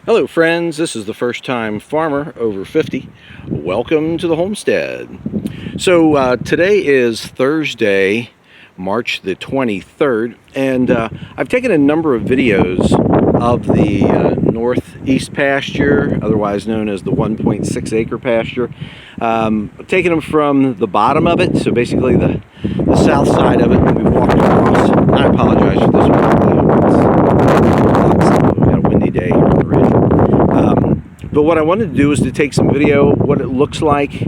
Hello friends, this is the first time farmer over 50. Welcome to the homestead. So today is Thursday, March the 23rd, and I've taken a number of videos of the northeast pasture, otherwise known as the 1.6 acre pasture. Taking them from the bottom of it, so basically the south side of it, and we've walked across. I apologize for this one. We've got a windy day here on the ridge. But what I wanted to do is to take some video what it looks like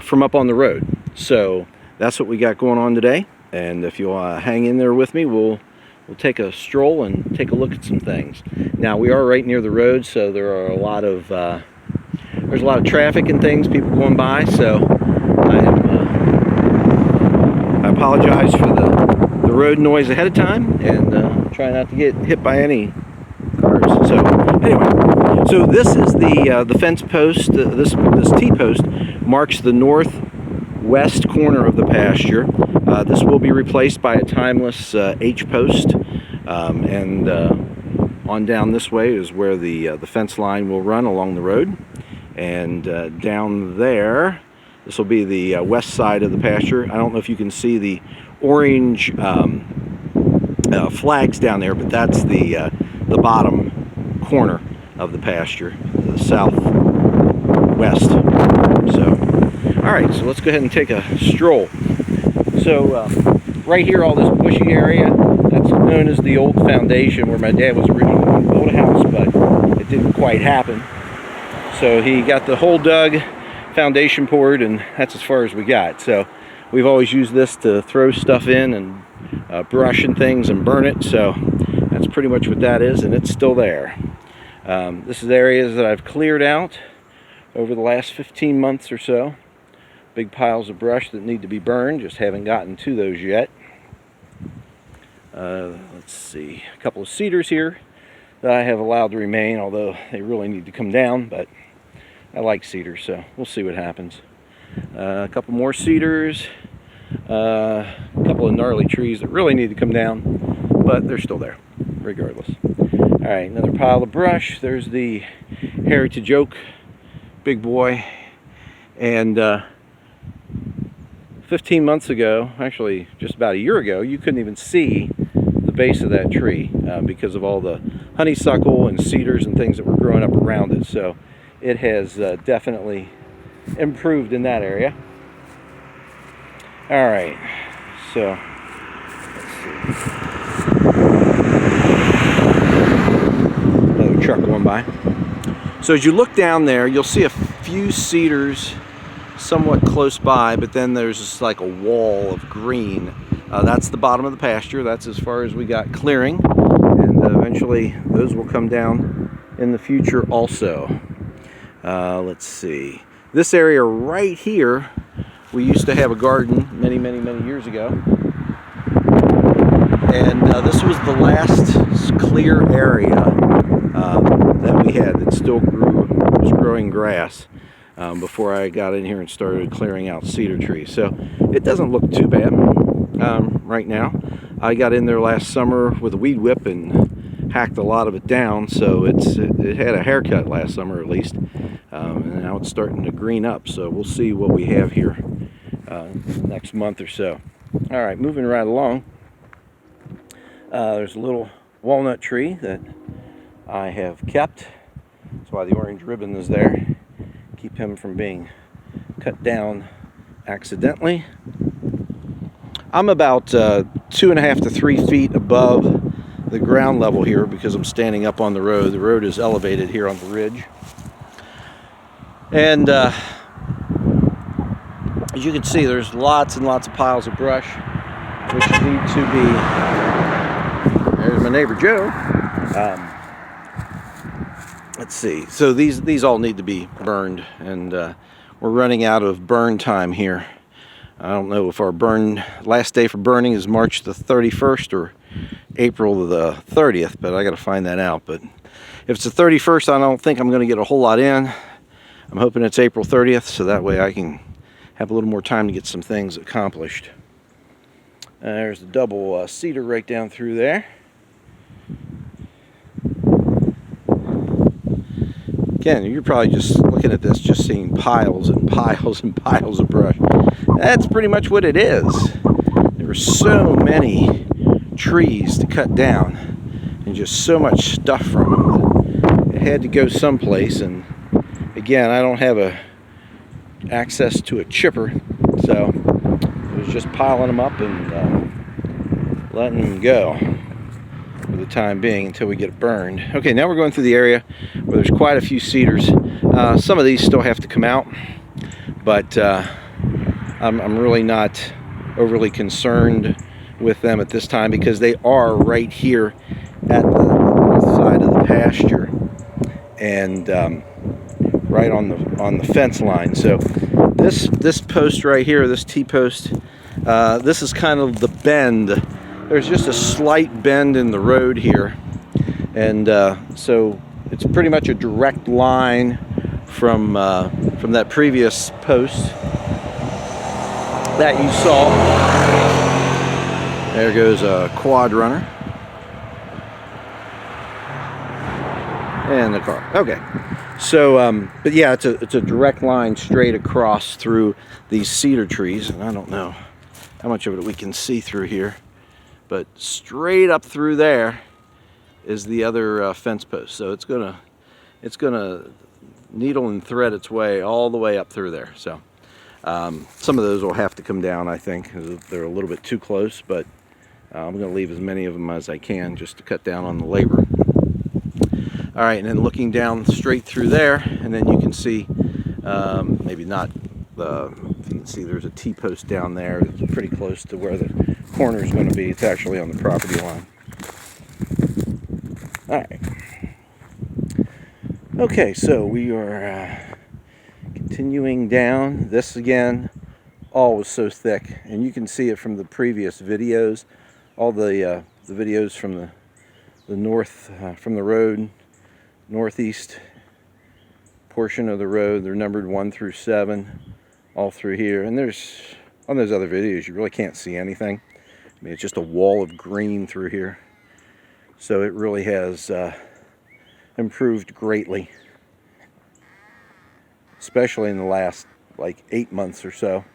from up on the road. So that's what we got going on today, and if you'll hang in there with me, we'll take a stroll and take a look at some things. Now we are right near the road, so there are a lot of there's a lot of traffic and things, people going by, so I apologize for the road noise ahead of time, and try not to get hit by any cars. So anyway, so this is the fence post. This T-post marks the northwest corner of the pasture. This will be replaced by a timeless H-post, and on down this way is where the fence line will run along the road, and down there, this will be the west side of the pasture. I don't know if you can see the orange flags down there, but that's the bottom corner of the pasture, the southwest. So, all right, so let's go ahead and take a stroll. So right here, all this bushy area, that's known as the old foundation, where my dad was originally going to build a house, but it didn't quite happen. So he got the hole dug, foundation poured, and that's as far as we got. So we've always used this to throw stuff in and brush and things and burn it. So that's pretty much what that is, and it's still there. This is areas that I've cleared out over the last 15 months or so. Big piles of brush that need to be burned, just haven't gotten to those yet. Let's see, a couple of cedars here that I have allowed to remain, although they really need to come down, but I like cedars, so we'll see what happens. A couple more cedars, a couple of gnarly trees that really need to come down, but they're still there, regardless. All right, another pile of brush. There's the Heritage Oak, big boy, and 15 months ago, actually just about a year ago, you couldn't even see the base of that tree because of all the honeysuckle and cedars and things that were growing up around it. So it has definitely improved in that area. All right, so let's see. Another truck going by. So as you look down there, you'll see a few cedars somewhat close by, but then there's just like a wall of green. That's the bottom of the pasture. That's as far as we got clearing, and eventually those will come down in the future also. Let's see. This area right here, we used to have a garden many years ago, and this was the last clear area that we had that still was growing grass before I got in here and started clearing out cedar trees. So it doesn't look too bad right now. I got in there last summer with a weed whip and hacked a lot of it down, so it had a haircut last summer at least, and now it's starting to green up. So we'll see what we have here next month or so. All right, moving right along. There's a little walnut tree that I have kept. That's why the orange ribbon is there. Keep him from being cut down accidentally. I'm about 2.5 to 3 feet above the ground level here because I'm standing up on the road. The road is elevated here on the ridge. And as you can see, there's lots and lots of piles of brush which need to be... There's my neighbor Joe. Let's see. So these all need to be burned, and we're running out of burn time here. I don't know if our last day for burning is March the 31st or April the 30th, but I got to find that out. But if it's the 31st, I don't think I'm going to get a whole lot in. I'm hoping it's April 30th, so that way I can have a little more time to get some things accomplished. There's the double cedar right down through there. Again, you're probably just looking at this, just seeing piles and piles and piles of brush. That's pretty much what it is. There were so many trees to cut down and just so much stuff from them that it had to go someplace. And again, I don't have access to a chipper, so it was just piling them up and letting them go for the time being until we get it burned. Okay, now we're going through the area where there's quite a few cedars. Some of these still have to come out, but I'm really not overly concerned with them at this time because they are right here at the north side of the pasture and right on the fence line. So this post right here, this T-post, this is kind of the bend. There's just a slight bend in the road here, and so it's pretty much a direct line from that previous post that you saw. There goes a quad runner and the car. Okay, so but yeah, it's a direct line straight across through these cedar trees, and I don't know how much of it we can see through here, but straight up through there is the other fence post. So it's gonna needle and thread its way all the way up through there. So some of those will have to come down, I think, because they're a little bit too close, but I'm going to leave as many of them as I can just to cut down on the labor. All right, and then looking down straight through there, and then you can see, maybe not, you can see there's a T-post down there. It's pretty close to where the corner is going to be. It's actually on the property line. All right. Okay, so we are continuing down. This again, all was so thick, and you can see it from the previous videos. All the videos from the north, from the road, northeast portion of the road. They're numbered 1 through 7, all through here. And there's, on those other videos, you really can't see anything. I mean, it's just a wall of green through here. So it really has improved greatly, especially in the last like 8 months or so.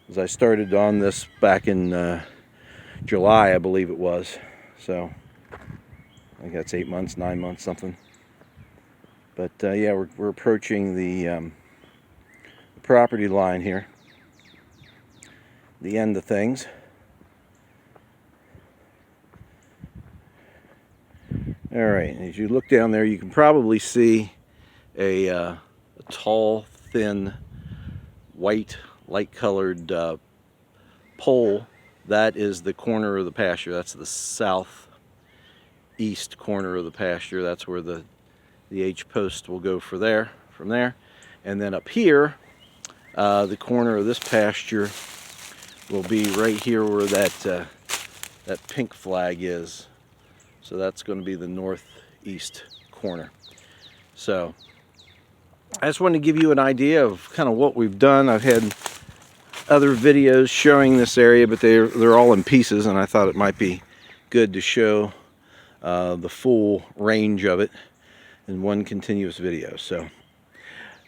As I started on this back in July, I believe it was. So I think that's 8 months, 9 months, something. But yeah, we're approaching the property line here, the end of things. All right, as you look down there, you can probably see a tall, thin, white, light-colored pole. That is the corner of the pasture. That's the southeast corner of the pasture. That's where the H-post will go from there. And then up here, the corner of this pasture will be right here where that pink flag is. So that's going to be the northeast corner. So I just wanted to give you an idea of kind of what we've done. I've had other videos showing this area, but they're all in pieces, and I thought it might be good to show the full range of it in one continuous video. So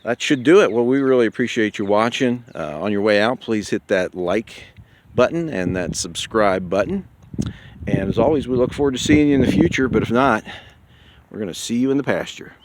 that should do it. Well, we really appreciate you watching. On your way out, please hit that like button and that subscribe button. And as always, we look forward to seeing you in the future, but if not, we're going to see you in the pasture.